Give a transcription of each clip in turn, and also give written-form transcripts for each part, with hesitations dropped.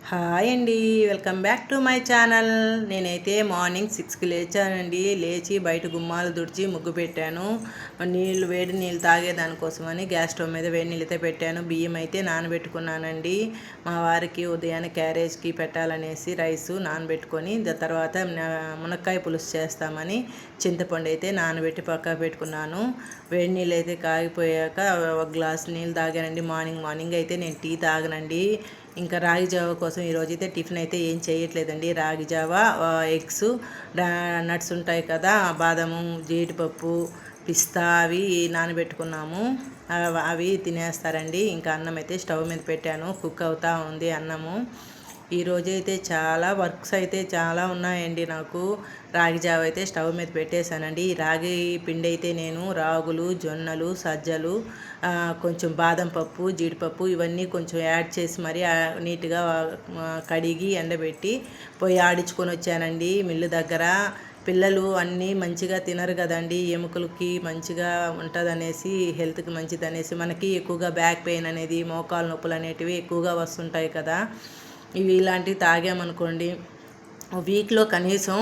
Hi అండి, welcome back to my channel. నేనైతే morning 6కి లేచానండి. లేచి బయట గుమ్మాలు తుడిచి ముగ్గు పెట్టాను. వేడి నీళ్ళు తాగేదానికోసమని గ్యాస్ స్టవ్ మీద వేడి నీళ్ళైతే పెట్టాను. బియ్యం అయితే నానబెట్టుకున్నానండి. మా వారికి ఉదయాన్నే క్యారేజ్కి పెట్టాలనేసి రైసు నానబెట్టుకొని తర్వాత మునక్కాయ పులుసు చేస్తామని చింతపండు అయితే నానబెట్టి పక్క పెట్టుకున్నాను. వేడి నీళ్ళు అయితే కాగిపోయాక ఒక గ్లాస్ నీళ్ళు తాగానండి. మార్నింగ్ అయితే నేను టీ తాగనండి. ఇంకా రాగి జావ కోసం ఈరోజు అయితే టిఫిన్ అయితే ఏం చేయట్లేదండి. రాగి జావ, ఎగ్స్, నట్స్ ఉంటాయి కదా, బాదము, జీడిపప్పు, పిస్తా అవి నానబెట్టుకున్నాము. అవి తినేస్తారండి. ఇంకా అన్నం అయితే స్టవ్ మీద పెట్టాను, కుక్ అవుతూ ఉంది అన్నము. ఈరోజైతే చాలా వర్క్స్ అయితే చాలా ఉన్నాయండి నాకు. రాగి జావ అయితే స్టవ్ మీద పెట్టేశానండి. ఈ రాగి పిండి అయితే నేను రాగులు, జొన్నలు, సజ్జలు, కొంచెం బాదం పప్పు, జీడిపప్పు ఇవన్నీ కొంచెం యాడ్ చేసి మరి నీట్గా కడిగి ఎండబెట్టి పోయి ఆడించుకొని వచ్చానండి మిల్లు దగ్గర. పిల్లలు అన్నీ మంచిగా తినరు కదండి, ఎముకలకి మంచిగా ఉంటుందనేసి, హెల్త్కి మంచిదనేసి, మనకి ఎక్కువగా బ్యాక్ పెయిన్ అనేది, మోకాలు నొప్పులు అనేటివి ఎక్కువగా వస్తుంటాయి కదా. ఇవి ఇలాంటివి తాగామనుకోండి, వీక్లో కనీసం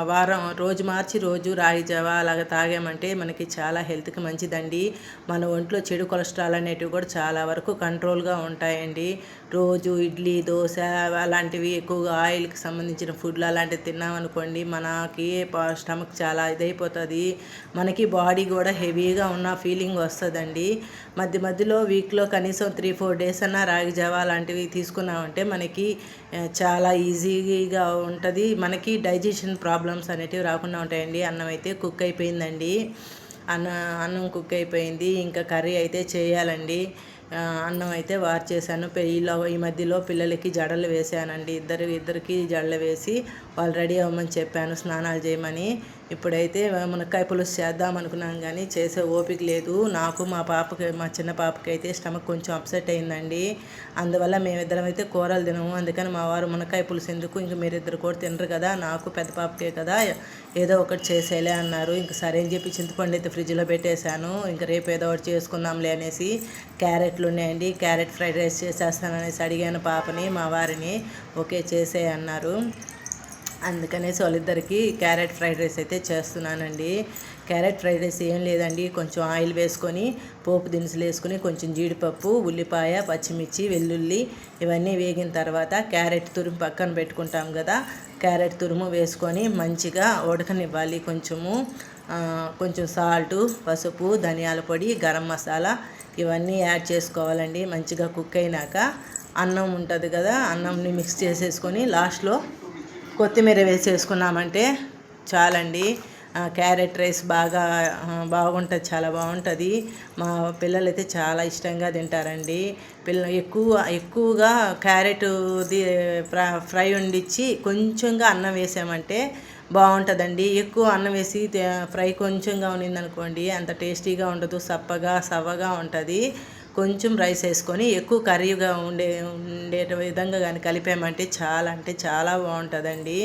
వారం రోజు మార్చి రోజు రాగి జావ అలాగ తాగామంటే మనకి చాలా హెల్త్కి మంచిదండి. మన ఒంట్లో చెడు కొలెస్ట్రాల్ అనేటివి కూడా చాలా వరకు కంట్రోల్గా ఉంటాయండి. రోజు ఇడ్లీ, దోశ అలాంటివి ఎక్కువగా ఆయిల్కి సంబంధించిన ఫుడ్లు అలాంటివి తిన్నామనుకోండి, మనకి స్టమక్ చాలా ఇదైపోతుంది. మనకి బాడీ కూడా హెవీగా ఉన్న ఫీలింగ్ వస్తుందండి. మధ్యలో వీక్లో కనీసం 3-4 డేస్ అన్నా రాగి జావ అలాంటివి తీసుకున్నామంటే మనకి చాలా ఈజీగా ఉంటుంది. మనకి డైజెషన్ ప్రాబ్లమ్స్ అనేటివి రాకుండా ఉంటాయండి. అన్నం అయితే కుక్ అయిపోయిందండి. అన్నం కుక్ అయిపోయింది. ఇంకా కర్రీ అయితే చేయాలండి. అన్నం అయితే చేశాను. ఈ మధ్యలో పిల్లలకి జడలు వేసానండి. ఇద్దరికి జడలు వేసి వాళ్ళు రెడీ అవ్వమని చెప్పాను, స్నానాలు చేయమని. ఇప్పుడైతే మునక్కాయ పులుసు చేద్దాం అనుకున్నాను, కానీ చేసే ఓపిక లేదు నాకు. మా చిన్న పాపకి అయితే స్టమక్ కొంచెం అప్సెట్ అయిందండి. అందువల్ల మేమిద్దరం అయితే కూరలు తినము. అందుకని మా వారు మునక్కాయ పులుసు ఎందుకు, ఇంక మీరిద్దరు కూడా తినరు కదా, నాకు పెద్ద పాపకే కదా, ఏదో ఒకటి చేసేలే అన్నారు. ఇంక సరే అని చెప్పి చింతపండు అయితే ఫ్రిడ్జ్లో పెట్టేశాను. ఇంక రేపు ఏదో ఒకటి చేసుకుందాంలే అనేసి. క్యారెట్లు ఉన్నాయండి, క్యారెట్ ఫ్రైడ్ రైస్ చేసేస్తాననేసి అడిగాను పాపని, మా వారిని. ఓకే చేసే అన్నారు. అందుకనేసి వాళ్ళిద్దరికి క్యారెట్ ఫ్రైడ్ రైస్ అయితే చేస్తున్నానండి. క్యారెట్ ఫ్రైడ్ రైస్ ఏం లేదండి, కొంచెం ఆయిల్ వేసుకొని పోపు దినుసులు వేసుకొని కొంచెం జీడిపప్పు, ఉల్లిపాయ, పచ్చిమిర్చి, వెల్లుల్లి ఇవన్నీ వేగిన తర్వాత క్యారెట్ తురుము పక్కన పెట్టుకుంటాం కదా, క్యారెట్ తురుము వేసుకొని మంచిగా ఉడకనివ్వాలి. కొంచెం సాల్టు, పసుపు, ధనియాల పొడి, గరం మసాలా ఇవన్నీ యాడ్ చేసుకోవాలండి. మంచిగా కుక్ అయినాక అన్నం ఉంటుంది కదా, అన్నంని మిక్స్ చేసేసుకొని లాస్ట్లో కొత్తిమీర వేసేసుకున్నామంటే చాలండి. క్యారెట్ రైస్ బాగుంటుంది, చాలా బాగుంటుంది. మా పిల్లలైతే చాలా ఇష్టంగా తింటారండి. ఎక్కువగా క్యారెట్ది ఫ్రై వండిచ్చి కొంచెంగా అన్నం వేసామంటే బాగుంటుందండి. ఎక్కువ అన్నం వేసి ఫ్రై కొంచెంగా ఉన్నిందనుకోండి అంత టేస్టీగా ఉండదు, సవ్వగా ఉంటుంది. కొంచెం రైస్ వేసుకొని ఎక్కువ కర్రీగా ఉండే విధంగా కానీ కలిపామంటే అంటే చాలా బాగుంటుందండి.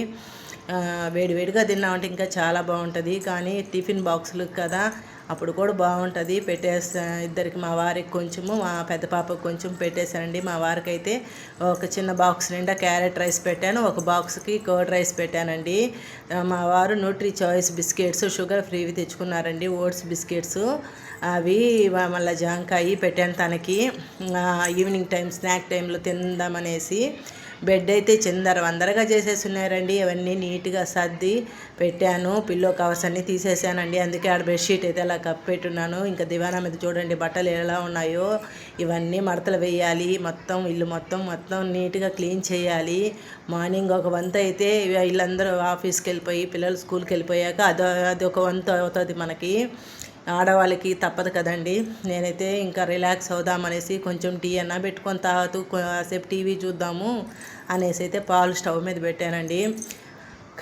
వేడివేడిగా తిన్నామంటే ఇంకా చాలా బాగుంటుంది. కానీ టిఫిన్ బాక్సులు కదా, అప్పుడు కూడా బాగుంటుంది. ఇద్దరికి, మా వారికి కొంచెము, మా పెద్ద పాపకు కొంచెం పెట్టేశానండి. మా వారికి అయితే ఒక చిన్న బాక్స్ నిండా క్యారెట్ రైస్ పెట్టాను, ఒక బాక్స్కి కర్డ్ రైస్ పెట్టానండి. మా వారు న్యూట్రీ చాయిస్ బిస్కెట్స్ షుగర్ ఫ్రీవి తెచ్చుకున్నారండి, ఓట్స్ బిస్కెట్స్. అవి మళ్ళీ జాంకాయ పెట్టాను తనకి. ఈవినింగ్ టైం స్నాక్ టైంలో తిందామనేసి. బెడ్ అయితే వందరగా చేసేస్తున్నారండి. అవన్నీ నీట్గా సర్ది పెట్టాను. పిల్లో కవర్స్ అన్నీ తీసేసానండి. అందుకే ఆడ బెడ్షీట్ అయితే అలా కప్పెట్టున్నాను. ఇంకా దివానా మీద చూడండి బట్టలు ఎలా ఉన్నాయో, ఇవన్నీ మడతలు వేయాలి. ఇల్లు మొత్తం నీట్గా క్లీన్ చేయాలి. మార్నింగ్ ఒక వంత అయితే వీళ్ళందరూ ఆఫీస్కి వెళ్ళిపోయి పిల్లలు స్కూల్కి వెళ్ళిపోయాక అది ఒక వంత అవుతుంది మనకి, ఆడవాళ్ళకి తప్పదు కదండి. నేనైతే ఇంకా రిలాక్స్ అవుదామనేసి కొంచెం టీ అన్నా పెట్టుకొని తాగుతూ కాసేపు టీవీ చూద్దాము అనేసి అయితే పాలు స్టవ్ మీద పెట్టానండి.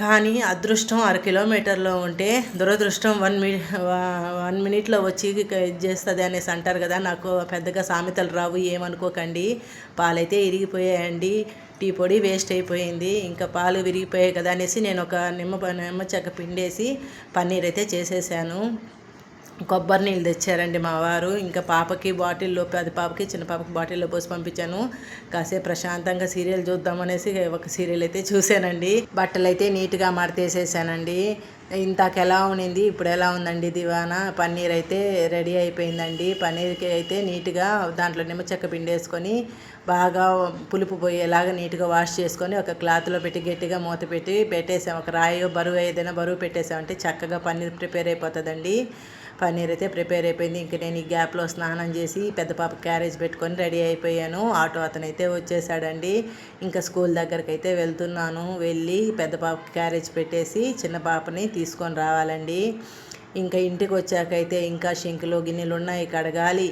కానీ అదృష్టం 1/2 కిలోమీటర్లో ఉంటే దురదృష్టం 1 మినిట్లో వచ్చి చేస్తుంది అనేసి అంటారు కదా. నాకు పెద్దగా సామెతలు రావు, ఏమనుకోకండి. పాలైతే ఇరిగిపోయాయండి, టీ పొడి వేస్ట్ అయిపోయింది. ఇంకా పాలు విరిగిపోయాయి కదా అనేసి నేను ఒక నిమ్మ చెక్క పిండేసి పన్నీర్ అయితే చేసేసాను. కొబ్బరి నీళ్ళు తెచ్చారండి మా వారు. ఇంకా పాపకి బాటిల్లో, పెద్ద పాపకి చిన్న పాపకి బాటిల్లో పోసి పంపించాను. కాసేపు ప్రశాంతంగా సీరియల్ చూద్దామనేసి ఒక సీరియల్ అయితే చూశానండి. బట్టలు అయితే నీట్గా మడతేసేసానండి. ఇంతాక ఎలా ఉన్నింది, ఇప్పుడు ఎలా ఉందండి దివానా. పన్నీర్ అయితే రెడీ అయిపోయిందండి. పన్నీర్కి అయితే నీట్గా దాంట్లో నిమ్మచెక్క పిండేసుకొని బాగా పులుపు పోయేలాగా నీట్గా వాష్ చేసుకొని ఒక క్లాత్లో పెట్టి గట్టిగా మూత పెట్టి పెట్టేసాం. ఒక రాయో బరువు ఏదైనా బరువు పెట్టేసామంటే చక్కగా పన్నీర్ ప్రిపేర్ అయిపోతుందండి. పన్నీర్ అయితే ప్రిపేర్ అయిపోయింది. ఇంక నేను ఈ గ్యాప్లో స్నానం చేసి పెద్ద పాప క్యారేజ్ పెట్టుకొని రెడీ అయిపోయాను. ఆటో అతను అయితే వచ్చేసాడండి. ఇంకా స్కూల్ దగ్గరికి అయితే వెళ్తున్నాను. వెళ్ళి పెద్ద పాపకి క్యారేజ్ పెట్టేసి చిన్న పాపని తీసుకొని రావాలండి. ఇంకా ఇంటికి వచ్చాకైతే ఇంకా షింకులు గిన్నెలు ఉన్నాయి కడగాలి,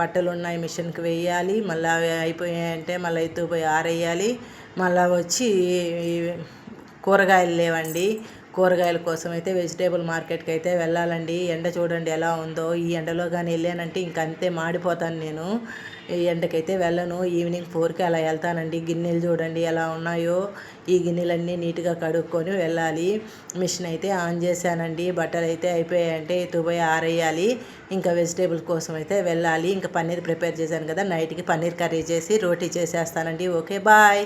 బట్టలు ఉన్నాయి మిషన్కి వేయాలి. మళ్ళీ అవి అయిపోయాయంటే మళ్ళీ ఎత్తుకుపోయి ఆరేయాలి. మళ్ళీ వచ్చి కూరగాయలు లేవండి. కూరగాయల కోసం అయితే వెజిటేబుల్ మార్కెట్కి అయితే వెళ్ళాలండి. ఎండ చూడండి ఎలా ఉందో. ఈ ఎండలో కానీ వెళ్ళానంటే ఇంకంతే మాడిపోతాను నేను. ఈ ఎండకైతే వెళ్ళను. ఈవినింగ్ 4కి అలా వెళ్తానండి. గిన్నెలు చూడండి ఎలా ఉన్నాయో. ఈ గిన్నెలన్నీ నీట్గా కడుక్కొని వెళ్ళాలి. మిషన్ అయితే ఆన్ చేశానండి. బట్టలు అయితే అయిపోయాయంటే ఎత్తుకుపోయి ఆరేయాలి. ఇంకా వెజిటేబుల్ కోసం అయితే వెళ్ళాలి. ఇంకా పన్నీర్ ప్రిపేర్ చేశాను కదా, నైట్కి పన్నీర్ కర్రీ చేసి రోటీ చేసేస్తానండి. Okay bye.